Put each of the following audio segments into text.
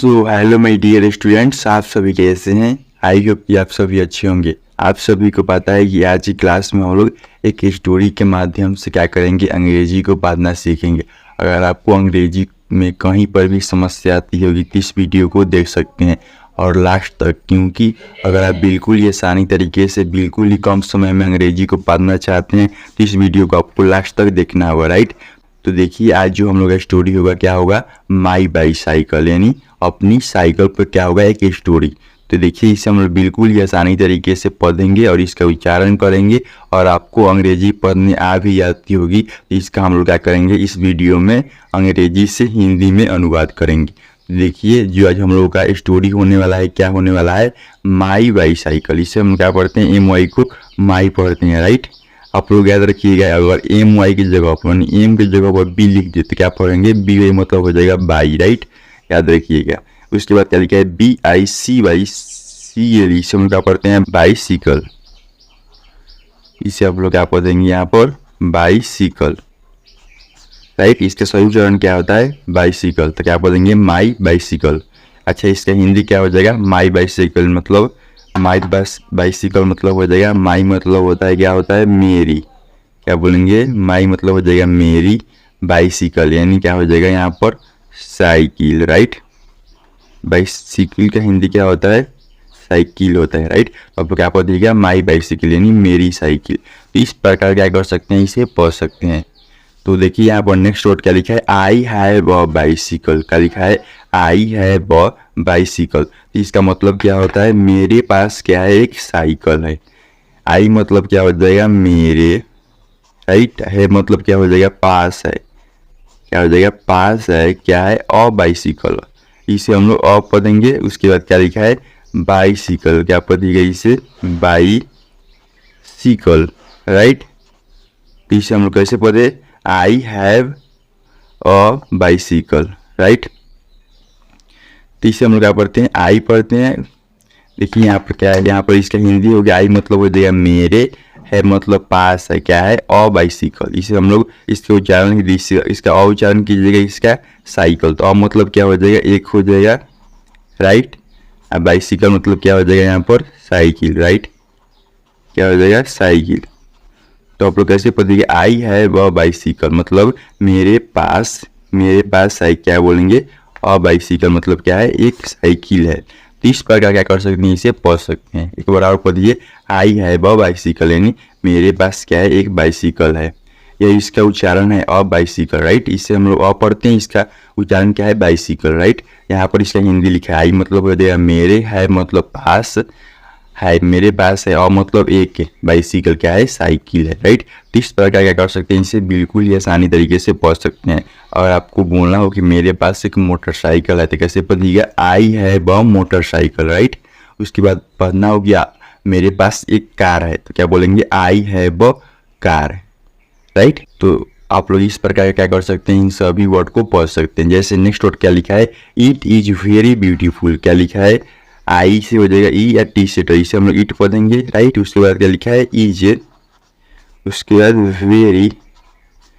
So hello my dear students, आप सभी कैसे हैं। आई होप कि आप सभी अच्छे होंगे। आप सभी को पता है कि आज की क्लास में हम लोग एक स्टोरी के माध्यम से क्या करेंगे, अंग्रेजी को पढ़ना सीखेंगे। अगर आपको अंग्रेजी में कहीं पर भी समस्या आती होगी तो इस वीडियो को देख सकते हैं और लास्ट तक, क्योंकि अगर आप बिल्कुल ही आसानी तरीके से बिल्कुल ही कम समय में अंग्रेजी को पढ़ना चाहते हैं तो इस वीडियो को आपको लास्ट तक देखना होगा, राइट। तो देखिए आज जो हम लोग का स्टोरी होगा क्या होगा, माई बाईसाइकिल, यानी अपनी साइकिल पर क्या होगा एक स्टोरी। तो देखिए इसे हम लोग बिल्कुल ही आसानी तरीके से पढ़ेंगे और इसका उच्चारण करेंगे और आपको अंग्रेजी पढ़ने आ भी आती होगी तो इसका हम लोग क्या करेंगे, इस वीडियो में अंग्रेजी से हिंदी में अनुवाद करेंगे। देखिए जो आज हम लोगों का स्टोरी होने वाला है, क्या होने वाला है, माई बाईसाइकिल। इसे हम क्या पढ़ते हैं, एम वाई को माई पढ़ते हैं, राइट। आप लोग याद रखिएगा, अगर एम वाई की जगह पर एम की जगह पर बी लिख दे तो क्या पढ़ेंगे, बी वाई मतलब हो जाएगा बाई, राइट, याद रखिएगा। उसके बाद क्या लिखा है, B I C Y C L, इसे हम क्या पढ़ते हैं बाईसिकल। इसे आप लोग क्या पढ़ेंगे यहाँ पर बाईसिकल, राइट। इसका सही उच्चारण क्या होता है, बाईसिकल, तो क्या पढ़ेंगे माई बाईसिकल। अच्छा इसका हिंदी क्या हो जाएगा, माई बाईसिकल मतलब माई बाईसिकल मतलब हो जाएगा, माई मतलब होता है क्या होता है मेरी, क्या बोलेंगे माई मतलब हो जाएगा मेरी, बाईसिकल यानी क्या हो जाएगा यहाँ पर साइकिल, राइट। बाईसिकल का हिंदी क्या होता है, साइकिल होता है, राइट। अब क्या पढ़ दिया, माई बाईसिकल यानी मेरी साइकिल। तो इस प्रकार क्या कर सकते हैं, इसे पढ़ सकते हैं। तो देखिए यहाँ पर नेक्स्ट वर्ड क्या लिखा है, आई हैव अ बाईसिकल, क्या लिखा है, आई हैव अ बाईसिकल। तो इसका मतलब क्या होता है, मेरे पास क्या है, एक साइकिल है। आई मतलब क्या हो जाएगा मेरे, राइट। है मतलब क्या हो जाएगा पास है, क्या हो जाएगा पास है, क्या है अ बाईसिकल। इसे हम लोग अ पढ़ेंगे। उसके बाद क्या लिखा है बाईसिकल, क्या पढ़ेगा इसे बाईसिकल, राइट। तो इसे हम लोग कैसे पढ़े, आई हैव अ बाईसिकल, राइट। तो इसे हम लोग क्या पढ़ते हैं, आई पढ़ते हैं। देखिए यहाँ पर क्या है, यहाँ पर इसका हिंदी हो गया, आई मतलब हो जाएगा मेरे, है मतलब पास है, क्या है अ बाईसिकल। इसे हम लोग इसके उच्चारण इसका अ उच्चारण कीजिएगा, इसका साइकिल। तो अ मतलब क्या हो जाएगा, एक हो जाएगा, राइट। अब बाईसिकल मतलब क्या हो जाएगा यहाँ पर साइकिल, राइट, क्या हो जाएगा साइकिल। तो आप लोग कैसे पढ़ेंगे, आई हैव अ बाईसिकल मतलब मेरे पास क्या बोलेंगे अ बाईसिकल मतलब क्या है, एक साइकिल है। तो इस प्रकार क्या कर सकते हैं, इसे पढ़ सकते हैं। एक बार और पढ़िए, आई हैव अ बाईसिकल यानी मेरे पास क्या है, एक बाईसिकल है। यह इसका उच्चारण है अ बाईसिकल, राइट। इससे हम लोग अ पढ़ते हैं, इसका उच्चारण क्या है बाईसिकल, राइट। यहाँ पर इसका हिंदी लिखा है, आई मतलब हो जाएगा मेरे, है मतलब पास है, मेरे पास है, और मतलब एक बाईसिकल क्या है साइकिल है, राइट। तो इस प्रकार क्या कर सकते हैं, इसे बिल्कुल ही आसानी तरीके से पढ़ सकते हैं। और आपको बोलना हो कि मेरे पास एक मोटरसाइकिल है तो कैसे पढ़िएगा, I have a motorcycle, right. उसके बाद पढ़ना हो गया मेरे पास एक कार है तो क्या बोलेंगे, I have a car, right. तो आप लोग इस प्रकार क्या कर सकते हैं, इन सभी वर्ड को पढ़ सकते हैं। जैसे नेक्स्ट वर्ड क्या लिखा है, इट इज वेरी ब्यूटीफुल, क्या लिखा है, आई से हो जाएगा ई या टी से, तो इसे हम लोग इट पढ़ेंगे, राइट। उसके बाद क्या लिखा है इज, उसके बाद वेरी,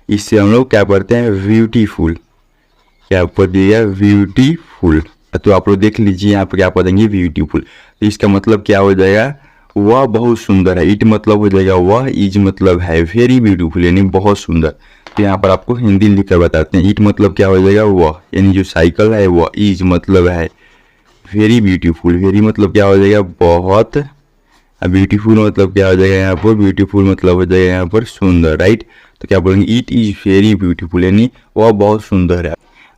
इससे हम लोग क्या पढ़ते हैं ब्यूटीफुल, क्या पढ़िएगा ब्यूटीफुल। तो आप लोग देख लीजिए यहाँ पर क्या पढ़ेंगे ब्यूटीफुल। तो इसका मतलब क्या हो जाएगा, वह बहुत सुंदर है। इट मतलब हो जाएगा वह, इज मतलब है, वेरी ब्यूटीफुल यानी बहुत सुंदर। तो यहाँ पर आपको हिंदी लिखकर बताते हैं, इट मतलब क्या हो जाएगा वह, यानी जो साइकिल है वह, इज मतलब है वेरी ब्यूटीफुल, वेरी मतलब क्या हो जाएगा बहुत, ब्यूटीफुल मतलब क्या हो जाएगा यहाँ पर, ब्यूटीफुल मतलब हो जाएगा यहाँ पर सुंदर, राइट। तो क्या बोलेंगे, इट इज वेरी ब्यूटीफुल यानी वह बहुत सुंदर है।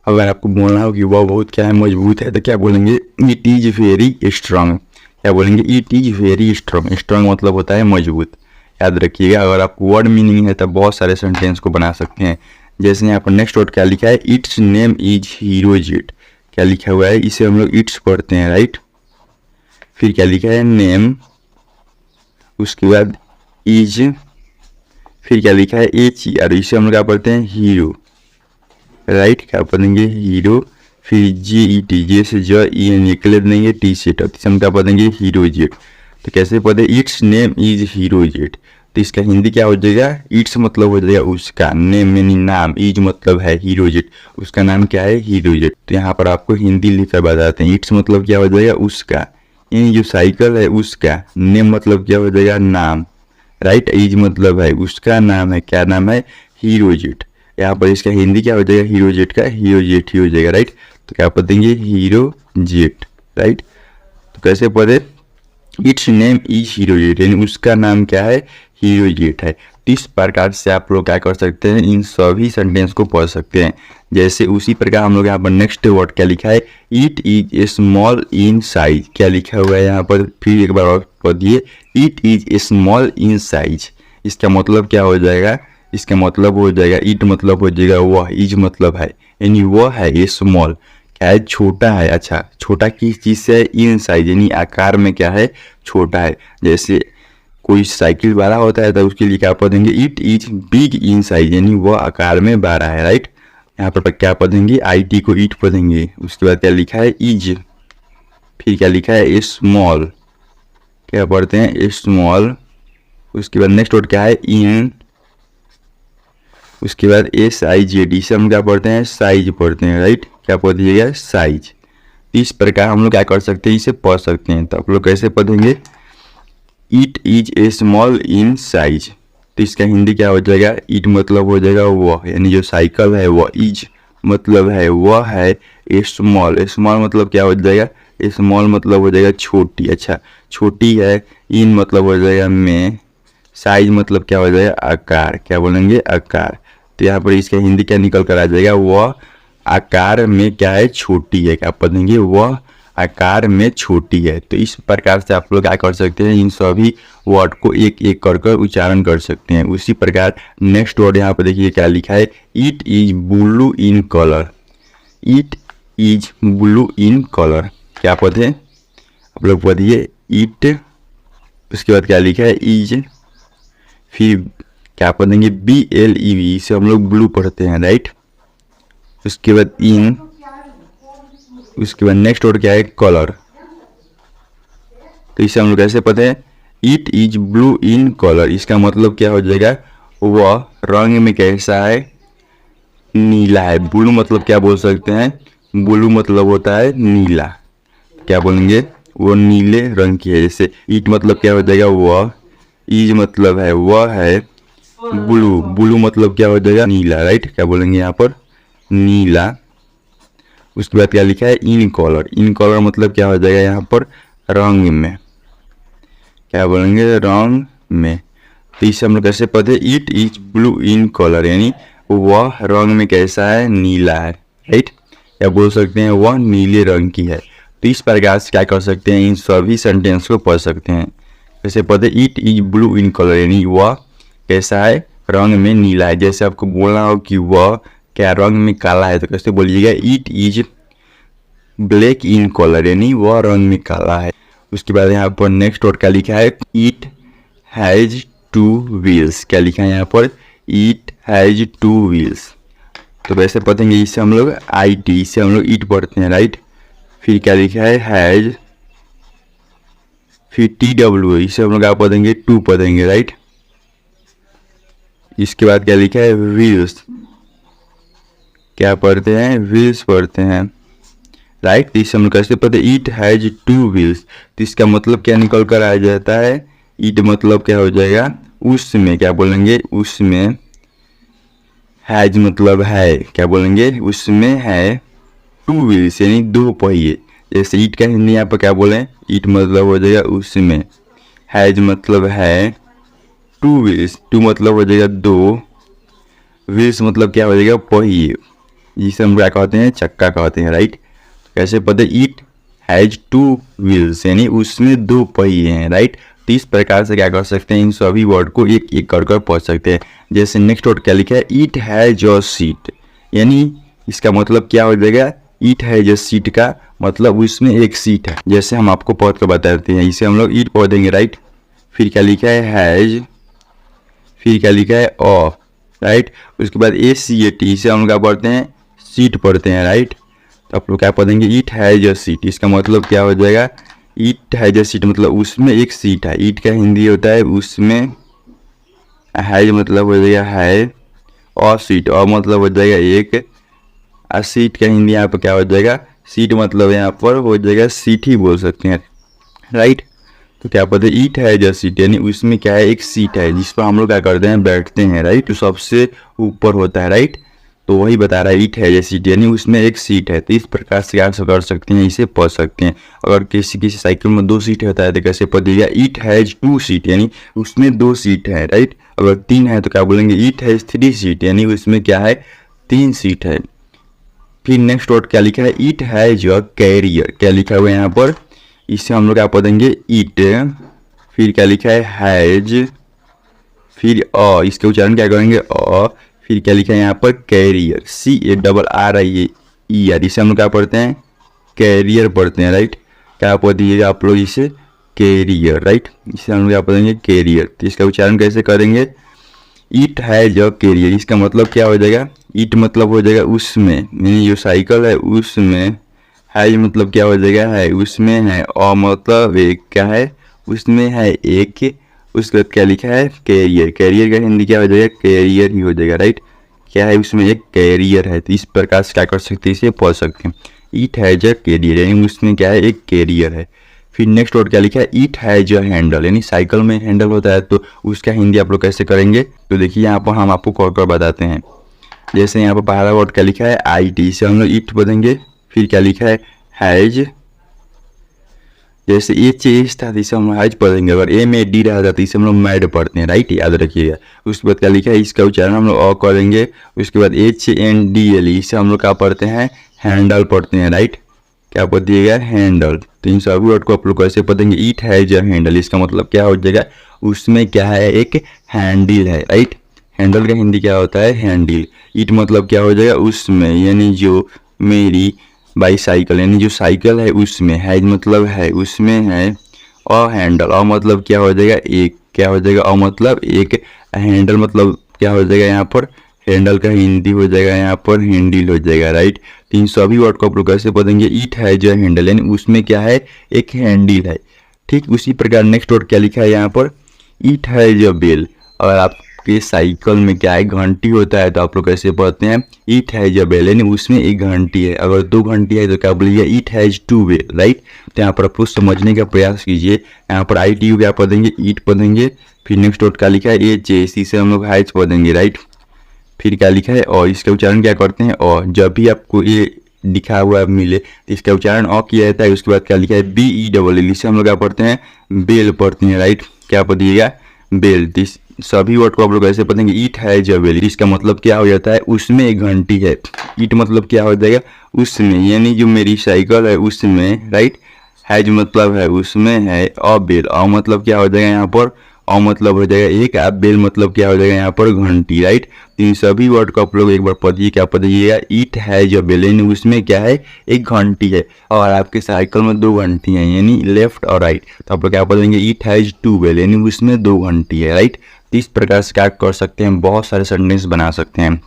अगर आपको बोलना हो कि वह बहुत क्या है मजबूत है तो क्या बोलेंगे, इट इज वेरी स्ट्रांग, क्या बोलेंगे it is very strong. Strong मतलब होता है मजबूत, याद रखिएगा। अगर आपको वर्ड मीनिंग है तो बहुत सारे सेंटेंस को बना सकते हैं। जैसे यहाँ पर नेक्स्ट वर्ड क्या लिखा है, इट्स नेम इज हीरोजेट, क्या लिखा हुआ है, इसे हम लोग इट्स पढ़ते हैं, राइट। फिर क्या लिखा है नेम, उसके बाद इज, फिर क्या लिखा है एच ई आर, इसे हम लोग क्या पढ़ते हैं हीरो, राइट, क्या पढ़ेंगे हीरो। फिर जे ई टी, जे से ज ई निकले देंगे, टी से ट, हम क्या पढ़ेंगे हीरो जेट। तो कैसे पढ़े, it's name is hero jet. तो इसका हिंदी क्या हो जाएगा, इट्स मतलब हो जाएगा उसका, नेम यानी नाम, इज मतलब है हीरोजेट, उसका नाम क्या है हीरोजेट। तो यहाँ पर आपको हिंदी लिखकर बताते हैं। इट्स मतलब क्या हो जाएगा उसका, यानी जो साइकिल है उसका, नेम मतलब क्या हो जाएगा नाम, राइट, इज मतलब है उसका नाम है, क्या नाम है हीरोजेट। यहाँ पर इसका हिंदी क्या हो जाएगा हीरोजेट का, हीरोजेट ही हो जाएगा, राइट। तो क्या पढ़ेंगे हीरोजेट, राइट। तो कैसे पढ़े, इट्स नेम इज हीरोजेट, यानी उसका नाम क्या है हीरोजेट है। तो इस प्रकार से आप लोग क्या कर सकते हैं, इन सभी सेंटेंस को पढ़ सकते हैं। जैसे उसी प्रकार हम लोग यहाँ पर नेक्स्ट वर्ड क्या लिखा है, it is small in size, क्या लिखा हुआ है यहाँ पर, फिर एक बार और पढ़िए, it is small in size. इसका मतलब क्या हो जाएगा, इसका मतलब हो जाएगा इट मतलब हो जाएगा वह, इज मतलब है, यानी वह है स्मॉल, क्या है छोटा है। अच्छा, छोटा किस चीज़ से है, इन साइज यानी आकार में क्या है छोटा है। जैसे कोई साइकिल बड़ा होता है तो उसके लिए क्या पढ़ेंगे, it is big in size, यानी वह आकार में बड़ा है, राइट। यहाँ पर क्या पढ़ेंगे, आई टी को इट पढ़ेंगे, उसके बाद क्या लिखा है इज, फिर क्या लिखा है स्मॉल, क्या पढ़ते हैं स्मॉल। उसके बाद नेक्स्ट वर्ड क्या है इन, उसके बाद SIZ से हम क्या पढ़ते हैं साइज पढ़ते हैं, राइट, क्या पढ़ दीजिएगा साइज। इस प्रकार हम लोग क्या कर सकते हैं, इसे पढ़ सकते हैं। तो आप लोग कैसे पढ़ेंगे, it is a small in size, तो इसका हिंदी क्या हो जाएगा, इट मतलब हो जाएगा वह, यानी जो साइकिल है वह, इज मतलब है वह है, ए स्मॉल, स्मॉल मतलब क्या हो जाएगा, स्मॉल मतलब हो जाएगा छोटी। अच्छा, छोटी है, इन मतलब हो जाएगा में, साइज मतलब क्या हो जाएगा आकार, क्या बोलेंगे आकार। तो यहाँ पर इसका हिंदी क्या निकल कर आ जाएगा, वह आकार में क्या है छोटी है, क्या पढ़ेंगे वह आकार में छोटी है। तो इस प्रकार से आप लोग क्या कर सकते हैं, इन सभी वर्ड को एक एक कर उच्चारण कर सकते हैं। उसी प्रकार नेक्स्ट वर्ड यहाँ पर देखिए क्या लिखा है, it is blue in colour, it is blue in colour, क्या पढ़े आप लोग पढ़िए इट, उसके बाद क्या लिखा है इज, फिर क्या पढ़ेंगे BLEV, इसे हम लोग ब्लू पढ़ते हैं, राइट। उसके बाद इन, उसके बाद नेक्स्ट वर्ड क्या है कलर, तो इसे हम लोग कैसे पढ़ते हैं, it is blue in colour, इसका मतलब क्या हो जाएगा, वह रंग में कैसा है नीला है। ब्लू मतलब क्या बोल सकते हैं, ब्लू मतलब होता है नीला, क्या बोलेंगे वो नीले रंग की है। जैसे इट मतलब क्या हो जाएगा वह, इज मतलब है वह है, ब्लू, ब्लू मतलब क्या हो जाएगा नीला, राइट, क्या बोलेंगे यहाँ पर नीला। उसके बाद क्या लिखा है इन कलर, इन कलर मतलब क्या हो जाएगा यहाँ पर रंग में, क्या बोलेंगे रंग में। तो इसे हम लोग कैसे पढ़ते, it is blue in colour, यानी वह रंग में कैसा है नीला है, राइट, या बोल सकते हैं वह नीले रंग की है। तो इस प्रकार से क्या कर सकते हैं, इन सभी सेंटेंस को पढ़ सकते हैं। कैसे पढ़ते, it is blue in colour, यानी वह कैसा है रंग में नीला है। जैसे आपको बोलना हो कि वह क्या रंग में काला है, तो कैसे बोलिएगा, it is black in colour, यानी वह रंग में काला है। उसके बाद यहाँ पर नेक्स्ट वर्ड क्या लिखा है, इट हैज 2 व्हील्स, क्या लिखा है यहाँ पर, इट हैज 2 व्हील्स। तो वैसे पढ़ेंगे इससे हम लोग IT, इससे हम लोग इट पढ़ते हैं, राइट। फिर क्या लिखा है हैज, फिर TW, इसे हम लोग क्या पढ़ेंगे 2 पढ़ेंगे, राइट। इसके बाद क्या लिखा है व्हील्स, क्या पढ़ते हैं व्हील्स पढ़ते हैं, राइट। तो इसे हम लोग कैसे पढ़ते, इट हैज 2 व्हील्स, तो इसका मतलब क्या निकल कर आ जाता है, इट मतलब क्या हो जाएगा उसमें, क्या बोलेंगे उसमें, हैज मतलब है, क्या बोलेंगे उसमें है 2 व्हील्स, यानी 2 पहिए। जैसे ईट का हिंदी यहाँ पर क्या बोले, ईट मतलब हो जाएगा उसमें, हैज मतलब है 2 व्हील्स, 2 मतलब हो जाएगा 2, व्हील्स मतलब क्या हो जाएगा पहिए, जिसे हम क्या कहते हैं चक्का कहते हैं, राइट। कैसे पता, ईट हैज 2 व्हील्स, यानी उसमें 2 पहिए हैं, राइट। तो इस प्रकार से क्या कर सकते हैं, इन सभी वर्ड को एक एक कर पढ़ सकते हैं। जैसे नेक्स्ट वर्ड क्या लिखा है, इट हैज अ सीट, यानी इसका मतलब क्या हो जाएगा, इट हैज अ सीट का मतलब उसमें एक सीट है। जैसे हम आपको पढ़ कर बताते हैं, इसे हम लोग ईट पढ़ देंगे, राइट। फिर क्या लिखा है हैज, फिर क्या लिखा है ऑ, राइट। उसके बाद ACAT, इसे हम लोग क्या पढ़ते हैं सीट पढ़ते हैं, राइट। तो आप लोग क्या पढ़ेंगे, इट हैज अ सीट, इसका मतलब क्या हो जाएगा, इट हैज अ सीट मतलब उसमें एक सीट है। इट का हिंदी होता है उसमें हैज मतलब हो जाएगा है, और सीट, और मतलब हो जाएगा एक, और सीट का हिंदी यहाँ पर क्या हो जाएगा, सीट मतलब यहाँ पर हो जाएगा सीट ही बोल सकते हैं, राइट। तो क्या पता है ईट है जैसे सीट, यानी उसमें क्या है, एक सीट है जिस पर हम लोग क्या करते हैं, बैठते हैं, राइट। तो सबसे ऊपर होता है, राइट। तो वही बता रहा है ईट है जैसे सीट, यानी उसमें एक सीट है। तो इस प्रकार से क्या कर सकते हैं, इसे पढ़ सकते हैं। अगर किसी किसी साइकिल में 2 सीट होता है तो कैसे पढ़ दीजिएगा, ईट हैज 2 सीट, यानी उसमें 2 सीट है, राइट। अगर 3 है तो क्या बोलेंगे, ईट हैज 3 सीट, यानी उसमें क्या है, 3 सीट है। फिर नेक्स्ट वर्ड क्या लिखा है, ईट हैज अ कैरियर, क्या लिखा हुआ है यहाँ पर, इससे हम लोग क्या पढ़ेंगे, ईट, फिर क्या लिखा है, हैज, फिर इसके उच्चारण क्या करेंगे, फिर क्या लिखा है यहाँ पर, कैरियर, CARRIER, इसे हम लोग क्या पढ़ते हैं, कैरियर पढ़ते हैं, राइट। क्या पढ़ दीजिएगा आप लोग इसे, कैरियर, राइट। इसे हम लोग क्या पढ़ेंगे, कैरियर। तो इसका उच्चारण कैसे करेंगे, ईट हैज अ कैरियर, इसका मतलब क्या हो जाएगा, ईट मतलब हो जाएगा उसमें, यानी जो साइकिल है उसमें, हैज मतलब क्या हो जाएगा, है उसमें है, और मतलब एक क्या है, उसमें है एक, उसके बाद क्या लिखा है, कैरियर, कैरियर का हिंदी क्या हो जाएगा, कैरियर ही हो जाएगा, राइट। क्या है, उसमें एक कैरियर है। तो इस प्रकार से क्या कर सकते हैं, इसे पढ़ सकते हैं, ईट हैज अ कैरियर, यानी उसमें क्या है, एक कैरियर है। फिर नेक्स्ट वर्ड क्या लिखा है, ईट हैज अ हैंडल, यानी साइकिल में हैंडल होता है, तो उसका हिंदी आप लोग कैसे करेंगे। तो देखिए यहाँ पर हम आपको कर बताते हैं। जैसे यहाँ पर पहला वर्ड क्या लिखा है, IT, इसे हम लोग ईट पढ़ेंगे। फिर क्या लिखा है, हैज, जैसे एच था तो इसे हम लोग हैज पढ़ेंगे। अगर ए में डी रहता तो इसे हम लोग मैड पढ़ते हैं, राइट, याद रखिएगा। उसके बाद क्या लिखा है, इसका उच्चारण हम लोग करेंगे। उसके बाद HANDL, इसे हम लोग क्या पढ़ते हैं, हैंडल पढ़ते हैं, राइट। क्या पढ़ दिएगा, हैंडल। तो इन सभी वर्ड को आप लोग कैसे पढ़ेंगे, ईट हैज अ हैंडल, इसका मतलब क्या हो जाएगा, उसमें क्या है, एक हैंडल है, राइट। हैंडल का हिंदी क्या होता है, हैंडल। ईट मतलब क्या हो जाएगा, उसमें, यानी जो मेरी बाईसाइकिल, यानी जो साइकिल है उसमें, हैज मतलब है उसमें है, और हैंडल, और मतलब क्या हो जाएगा, एक, क्या हो जाएगा, और मतलब एक, हैंडल मतलब क्या हो जाएगा यहाँ पर, हैंडल का हिंदी हो जाएगा यहाँ पर हैंडल हो जाएगा, राइट। तो इन सभी वर्ड को आप लोग कैसे पढ़ेंगे, ईट हैज अ हैंडल, यानी उसमें क्या है, एक हैंडल है। ठीक उसी प्रकार नेक्स्ट वर्ड क्या लिखा है यहाँ पर, ईट हैज अ बेल। अगर आपके साइकिल में क्या है, घंटी होता है, तो आप लोग कैसे पढ़ते हैं, ईट हैज अ बेल, यानी उसमें एक घंटी है। अगर 2 घंटी है तो क्या बोलिएगा, ईट हैज 2 बेल, राइट। तो यहाँ पर आप लोग समझने का प्रयास कीजिए। यहाँ पर ITU क्या पढ़ेंगे, ईट पढ़ेंगे। फिर नेक्स्ट वर्ड क्या लिखा है, HAS, से हम लोग हैज पढ़ेंगे, राइट। फिर क्या लिखा है, और इसका उच्चारण क्या करते हैं, और जब भी आपको ये लिखा हुआ मिले तो इसका उच्चारण किया जाता है। उसके बाद क्या लिखा है, BELL, इसे हम लोग क्या पढ़ते हैं, बेल पढ़ते हैं, राइट। क्या पढ़िएगा, बेल। सभी वर्ड को आप लोग ऐसे पढ़ेंगे, ईट हैज अ बेल, इसका मतलब क्या हो जाता है, उसमें एक घंटी है। ईट मतलब क्या हो जाएगा, उसमें, यानी जो मेरी साइकिल है उसमें, राइट। हैज मतलब है उसमें है, और बेल, और मतलब क्या हो जाएगा यहाँ पर, और मतलब हो जाएगा एक, आप बेल मतलब क्या हो जाएगा यहाँ पर, घंटी, राइट। तो इन सभी वर्ड को आप लोग एक बार पढ़िए, क्या पढ़िएगा, ईट हैज अ बेल, यानी उसमें क्या है, एक घंटी है, और आपके साइकिल में 2 घंटी हैं, यानी लेफ्ट और राइट। तो आप लोग क्या पढ़ेंगे, ईट हैज 2 बेल, यानी उसमें 2 घंटी है, राइट। तो इस प्रकार से क्या कर सकते हैं, बहुत सारे सेंटेंस बना सकते हैं।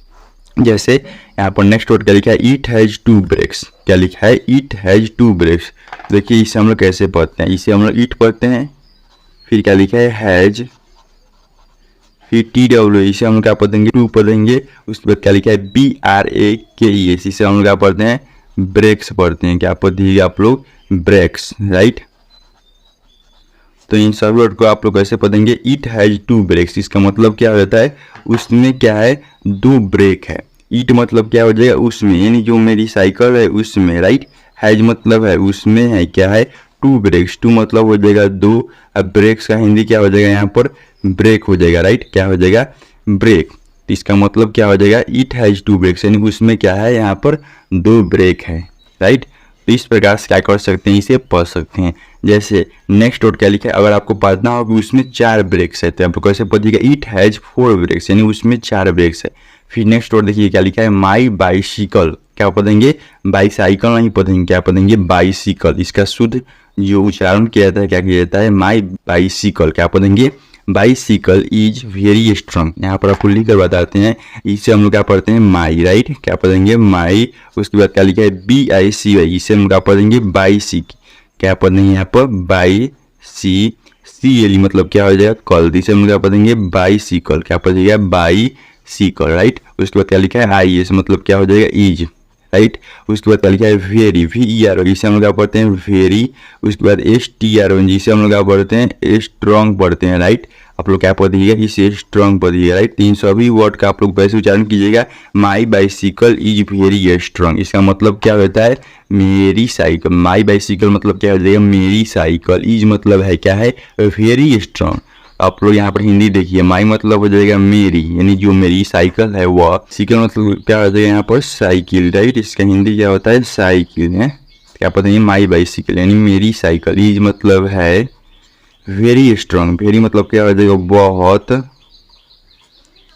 जैसे यहाँ पर नेक्स्ट वर्ड क्या लिखा है, ईट हैज 2 ब्रेक्स, क्या लिखा है, ईट हैज 2 ब्रेक्स। देखिए इसे हम लोग कैसे पढ़ते हैं, इसे हम लोग ईट पढ़ते हैं। फिर क्या लिखा है, हैज, फिर TW, इसे हम लोग क्या पढ़ेंगे, 2 पढ़ेंगे। उसके बाद क्या लिखा है, BRAKES, इसे हम लोग क्या पढ़ते हैं, ब्रेक्स पढ़ते हैं। क्या पढ़िएगा आप लोग, ब्रेक्स, राइट। तो इन सब वर्ड को आप लोग कैसे पढ़ेंगे, इट हैज 2 ब्रेक्स, इसका मतलब क्या होता है, उसमें क्या है, 2 ब्रेक है। इट मतलब क्या हो जाएगा, उसमें, यानी जो मेरी साइकिल है उसमें, राइट। हैज मतलब है उसमें है, क्या है, 2 ब्रेक्स, 2 मतलब हो जाएगा 2। अब ब्रेक्स का हिंदी क्या हो जाएगा यहाँ पर, ब्रेक हो जाएगा, राइट। क्या हो जाएगा, ब्रेक। तो इसका मतलब क्या हो जाएगा, इट हैज 2 ब्रेक्स, यानी उसमें क्या है, यहाँ पर 2 ब्रेक है, राइट। तो इस प्रकार से क्या कर सकते हैं, इसे पढ़ सकते हैं। जैसे नेक्स्ट वर्ड क्या लिखा है, अगर आपको पढ़ना हो कि उसमें 4 ब्रेक्स है तो आप कैसे पढ़िएगा, इट हैज 4 ब्रेक्स, यानी उसमें 4 ब्रेक्स है। फिर नेक्स्ट वर्ड देखिए क्या लिखा है, माई बाइसिकल, क्या पढ़ेंगे, बाईसाइकिल नहीं पढ़ेंगे, क्या पढ़ेंगे, बाइसिकल। इसका शुद्ध जो उच्चारण किया जाता है, क्या किया जाता है, माई बाइसिकल, क्या पढ़ेंगे, बाइसिकल इज वेरी स्ट्रांग। यहाँ पर आपको लिख कर बताते हैं, इसे हम लोग क्या पढ़ते हैं, माई, राइट। क्या पढ़ेंगे, माई। उसके बाद क्या लिखा है, BICY, इसे हम क्या पढ़ेंगे, बाइसिक। क्या पढ़ेंगे यहाँ पर, बाई सी CLE मतलब क्या हो जाएगा कल, इसे हम क्या पढ़ेंगे बाईसिकल, क्या पढ़ेगा बाईसिकल, राइट। उसके बाद क्या लिखा है IS मतलब क्या हो जाएगा इज, राइट। उसके बाद क्या लिखा है वेरी, VER इसे हम लोग क्या पढ़ते हैं वेरी। उसके बाद STRONG जिसे हम लोग क्या पढ़ते हैं स्ट्रॉन्ग पढ़ते हैं, राइट। आप लोग क्या पढ़िएगा इसे स्ट्रॉन्ग पढ़िएगा, राइट। तीन सभी वर्ड का आप लोग वैसे उच्चारण कीजिएगा। माई बाइसिकल इज वेरी स्ट्रॉन्ग, इसका मतलब क्या होता है मेरी साइकिल। माई बाइसिकल मतलब क्या हो जाएगा मेरी साइकिल। इज मतलब है क्या है वेरी स्ट्रॉन्ग। आप लोग यहाँ पर हिंदी देखिए, माई मतलब हो जाएगा मेरी, यानी जो मेरी साइकिल है वह। साइकिल मतलब क्या हो जाएगा यहाँ पर साइकिल, राइट। इसका हिंदी क्या होता है साइकिल है, क्या पता है माई बाइसिकल यानी मेरी साइकिल। इज मतलब है वेरी स्ट्रांग, वेरी मतलब क्या हो जाएगा बहुत,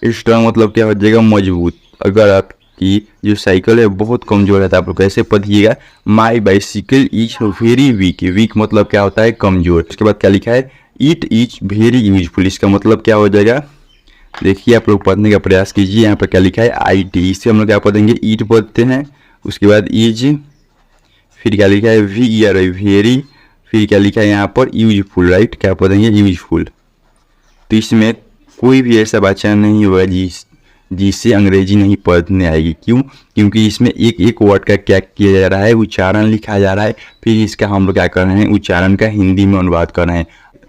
स्ट्रांग मतलब क्या हो जाएगा मजबूत। अगर आपकी जो साइकिल है बहुत कमजोर है तो आप लोग कैसे पढ़िएगा my bicycle is very weak, weak मतलब क्या होता है कमजोर। उसके बाद क्या लिखा है इट इज वेरी यूजफुल, इसका मतलब क्या हो जाएगा देखिए आप लोग पढ़ने का प्रयास कीजिए। यहाँ पर क्या लिखा है IT, इससे हम लोग क्या पढ़ेंगे ईट पढ़ते हैं। उसके बाद इज, फिर क्या लिखा है VER वेरी, फिर क्या लिखा है यहाँ पर यूजफुल, राइट। क्या पढ़ेंगे यूजफुल। तो इसमें कोई भी ऐसा बच्चा नहीं होगा जिससे अंग्रेजी नहीं पढ़ने आएगी। क्यों? क्योंकि इसमें एक एक वर्ड का क्या किया जा रहा है उच्चारण लिखा जा रहा है, फिर इसका हम लोग क्या कर रहे हैं उच्चारण का हिंदी में अनुवाद कर रहे हैं।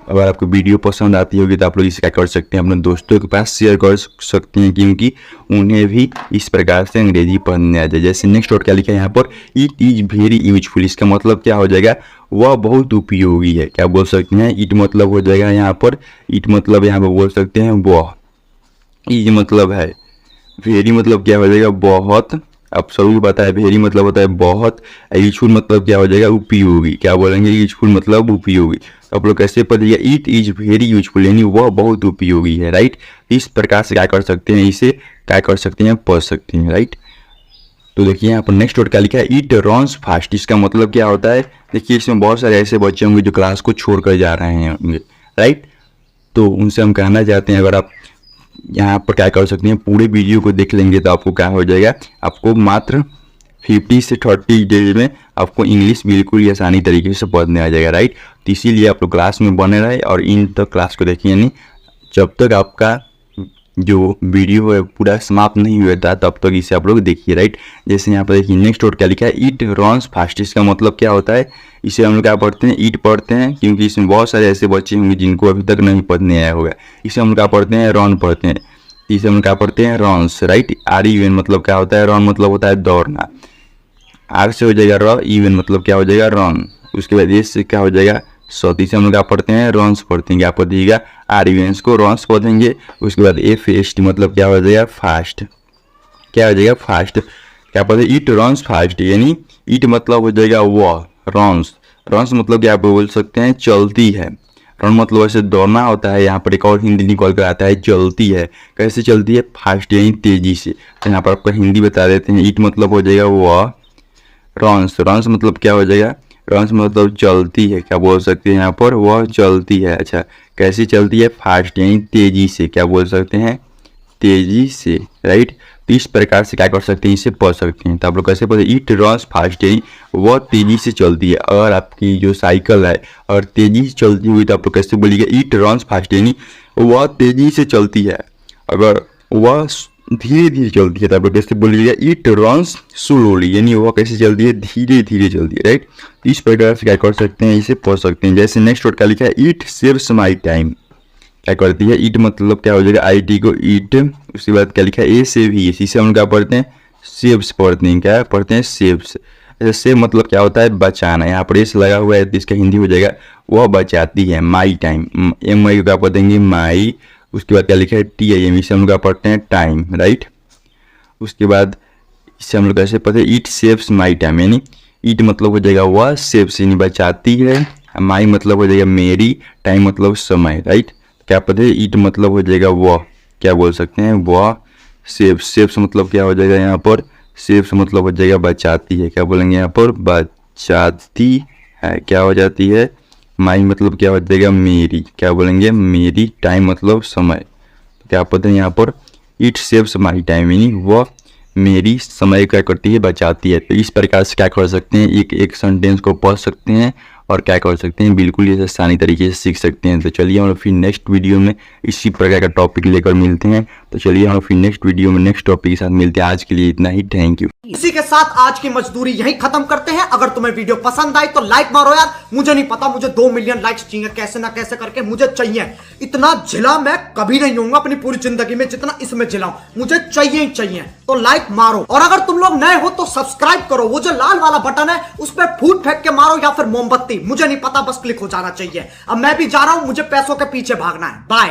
अगर आपको वीडियो पसंद आती होगी तो आप लोग इसे क्या कर सकते हैं अपने दोस्तों के पास शेयर कर सकते हैं, क्योंकि उन्हें भी इस प्रकार से अंग्रेजी पढ़ने आ जाए। जैसे नेक्स्ट वर्ड क्या लिखा है यहाँ पर इट इज वेरी यूजफुल, इसका मतलब क्या हो जाएगा वह बहुत उपयोगी है। क्या बोल सकते हैं इट मतलब हो जाएगा यहाँ पर, इट मतलब यहाँ पर बोल सकते हैं वह। इज मतलब है, वेरी मतलब क्या हो जाएगा बहुत, अब जरूर पता है वेरी मतलब होता है बहुत। यूजफुल मतलब क्या हो जाएगा उपयोगी, क्या बोलेंगे यूजफुल मतलब उपयोगी। तो आप लोग कैसे पढ़िएगा इट इज वेरी यूजफुल यानी वह बहुत उपयोगी है, राइट। इस प्रकार से क्या कर सकते हैं इसे क्या कर सकते हैं पढ़ सकते हैं, राइट। तो देखिए यहाँ पर नेक्स्ट वर्ड क्या लिखा है इट रन्स फास्ट, इसका मतलब क्या होता है देखिए इसमें बहुत सारे ऐसे बच्चे होंगे जो क्लास को छोड़कर जा रहे होंगे, राइट। तो उनसे हम कहना चाहते हैं अगर आप यहाँ पर क्या कर सकते हैं पूरे वीडियो को देख लेंगे तो आपको क्या हो जाएगा आपको मात्र 50 से 30 डेज में आपको इंग्लिश बिल्कुल ही आसानी तरीके से पढ़ने आ जाएगा, राइट। तो इसीलिए आप लोग क्लास में बने रहे और इन तक क्लास को देखिए, यानी जब तक आपका जो वीडियो है पूरा समाप्त नहीं हुआ था तब तक इसे आप लोग देखिए, राइट। जैसे यहाँ पर देखिए नेक्स्ट वर्ड क्या लिखा है इट रन्स फास्ट, इसका मतलब क्या होता है इसे हम लोग क्या पढ़ते हैं ईट पढ़ते हैं, क्योंकि इसमें बहुत सारे ऐसे बच्चे होंगे जिनको अभी तक नहीं पढ़ने आया होगा। इसे हम लोग क्या पढ़ते हैं रन पढ़ते हैं, इसे हम लोग क्या पढ़ते हैं रन्स, राइट। RUN मतलब क्या होता है रन मतलब होता है दौड़ना, आर से हो जाएगा र, इवन मतलब क्या हो जाएगा रन। उसके बाद एस से क्या हो जाएगा सौती से हम लोग क्या पढ़ते हैं रन्स पढ़ते हैं, क्या पढ़िएगा RUNs को रन्स पढ़ेंगे। उसके बाद FAST मतलब क्या हो जाएगा फास्ट, क्या हो जाएगा फास्ट। क्या पढ़ते इट रन्स फास्ट यानी इट मतलब हो जाएगा वह, रन्स, रन्स मतलब क्या आप बोल सकते हैं चलती है। रन मतलब ऐसे दौड़ना होता है, यहाँ पर एक और हिंदी निकल कर आता है चलती है। कैसे चलती है फास्ट यानी तेजी से। तो यहाँ पर आपको हिंदी बता देते हैं इट मतलब हो जाएगा वह, रन्स, रन्स मतलब क्या हो जाएगा रन्स मतलब चलती है, क्या बोल सकते हैं यहाँ पर वह चलती है। अच्छा कैसे चलती है फास्ट यानी तेजी से, क्या बोल सकते हैं तेजी से, राइट। तो इस प्रकार से क्या कर सकते हैं इसे पढ़ सकते हैं। तो आप लोग कैसे पढ़ते इट रन्स फास्ट यानी वह तेजी से चलती है। अगर आपकी जो साइकिल है और तेजी से चलती हुई तो आप लोग कैसे बोलिएगा इट रन्स फास्ट यानी वह तेजी से चलती है। अगर वह धीरे धीरे चलती है तो आप लोग कैसे बोलिएगा इट रन्स स्लोली यानी वह कैसे चलती है धीरे धीरे चलती है, राइट। इस प्रकार से क्या कर सकते हैं इसे पढ़ सकते हैं। जैसे नेक्स्ट वर्ड क्या लिखा है इट सेव्स माई टाइम, क्या करती है इट मतलब क्या हो जाएगा IT को ईट। उसके बाद क्या लिखा है ए से भी, इसे हम क्या पढ़ते हैं सेव्स पढ़ते हैं, क्या पढ़ते हैं सेव्स। सेव मतलब क्या होता है बचाना, यहाँ पर एस लगा हुआ है तो इसका हिंदी हो जाएगा वह बचाती है। माई टाइम MI को क्या पढ़ेंगे माई। उसके बाद क्या लिखा है TIM, इसे हम लोग क्या पढ़ते हैं टाइम, राइट। उसके बाद इससे हम लोग कैसे पढ़ते हैं इट सेव्स माई टाइम यानी इट मतलब हो जाएगा वह, सेव्स यानी बचाती है, माई मतलब हो जाएगा मेरी, टाइम मतलब समय, राइट। क्या पढ़े इट मतलब हो जाएगा वह, क्या बोल सकते हैं वह। सेव्स, सेव्स मतलब क्या हो जाएगा यहाँ पर सेव्स मतलब हो जाएगा बचाती है, क्या बोलेंगे यहाँ पर बचाती है, क्या हो जाती है माई मतलब क्या हो जाएगा मेरी, क्या बोलेंगे मेरी, टाइम मतलब समय। क्या पढ़ते हैं यहाँ पर इट सेव्स माई टाइम यानी वह मेरी समय क्या करती है बचाती है। तो इस प्रकार से क्या कर सकते हैं एक एक सेंटेंस को पढ़ सकते हैं और क्या कर सकते हैं, बिल्कुल ये आसानी तरीके से सीख सकते हैं। तो चलिए हम लोग फिर नेक्स्ट वीडियो में इसी प्रकार का टॉपिक लेकर मिलते हैं। तो चलिए हम लोग फिर नेक्स्ट वीडियो में नेक्स्ट टॉपिक के साथ मिलते हैं। आज के लिए इतना ही, थैंक यू। इसी के साथ आज की मजदूरी यहीं खत्म करते हैं। अगर तुम्हें वीडियो पसंद आई तो लाइक मारो यार, मुझे नहीं पता, मुझे 2 मिलियन लाइक्स चाहिए, कैसे ना कैसे करके मुझे चाहिए। इतना झिला मैं कभी नहीं होऊंगा अपनी पूरी जिंदगी में जितना इसमें झिलाऊं, मुझे चाहिए ही चाहिए। तो लाइक मारो, और अगर तुम लोग नए हो तो सब्सक्राइब करो। वो जो लाल वाला बटन है उस पर फूट फेंक के मारो या फिर मोमबत्ती, मुझे नहीं पता, बस क्लिक हो जाना चाहिए। अब मैं भी जा रहा हूं, मुझे पैसों के पीछे भागना है। बाय।